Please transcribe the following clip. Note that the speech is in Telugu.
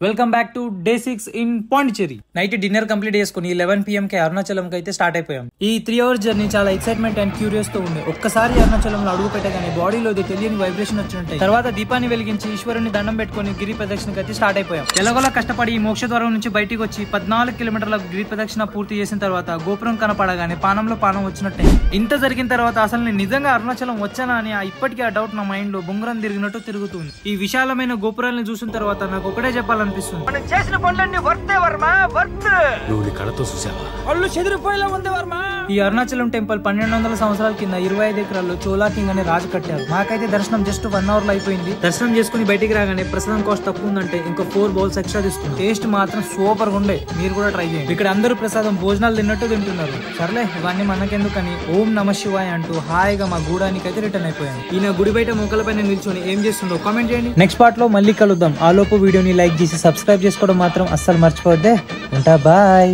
Welcome back to day 6 in Pondicherry. Night dinner complete చేసుకుని 11 PM కి అరుణాచలం కి అయితే స్టార్ట్ అయిపోయాం. ఈ 3 hours జర్నీ చాలా ఎక్సైట్మెంట్ అండ్ క్యూరియస్ తో ఉండే. ఒక్కసారి అరుణాచలంలో అడుగు పెట్టగానే బాడీలో తెలియని వైబ్రేషన్ వచ్చినట్టు. తర్వాత దీపాన్ని వెలిగించి ఈశ్వరుని దండం పెట్టుకుని గిరి ప్రదక్షిణకి అయితే స్టార్ట్ అయిపోయాం. ఎలాగోలా కష్టపడి ఈ మోక్ష ద్వారం నుంచి బయటికి వచ్చి 14 కిలోమీటర్ల గిరి ప్రదక్షిణ పూర్తి చేసిన తర్వాత గోపురం కనపడగానే పానంలో పానం వచ్చినట్టే. ఇంత జరిగిన తర్వాత అసలు నేను నిజంగా అరుణాచలం వచ్చానా అని ఇప్పటికీ ఆ డౌట్ నా మైండ్ లో బొంగరం తిరిగినట్టు తిరుగుతుంది. ఈ విశాలమైన గోపురాలను చూసిన తర్వాత నాకు ఒకటే చెప్పాలనిపిస్తుంది, ఈ అరుణాచలం టెంపుల్ 1200 సంవత్సరాల కింద 25 ఎకరాల్లో చోలా కింగ్ అనే రాజు కట్టారు. నాకైతే దర్శనం జస్ట్ 1 hour లో అయిపోయింది. దర్శనం చేసుకుని బయటికి రాగానే ప్రసాదం కాస్ట్ తక్కువ ఉందంటే ఇంకా 4 bowls ఎక్స్ట్రా తీసుకుంది. టేస్ట్ మాత్రం సూపర్ గా ఉండే, మీరు కూడా ట్రై చేయండి. ఇక్కడ అందరూ ప్రసాదం భోజనాలు తిన్నట్టు తింటున్నారు. సర్లే ఇవన్నీ మనకెందుకని ఓం నమ శివాయ అంటూ హాయిగా మా గూడానికి అయితే రిటర్న్ అయిపోయాను. ఈయన గుడి బయట మొక్కల పైన నిల్చొని ఏం చేస్తుందో కామెంట్ చేయండి. నెక్స్ట్ పార్ట్ లో మళ్ళీ కలుద్దాం. ఆ లోపు వీడియోని లైక్ చేసి సబ్స్క్రైబ్ చేసుకోవడం మాత్రం అస్సలు మర్చిపోవద్దే. ఉంటా, బాయ్.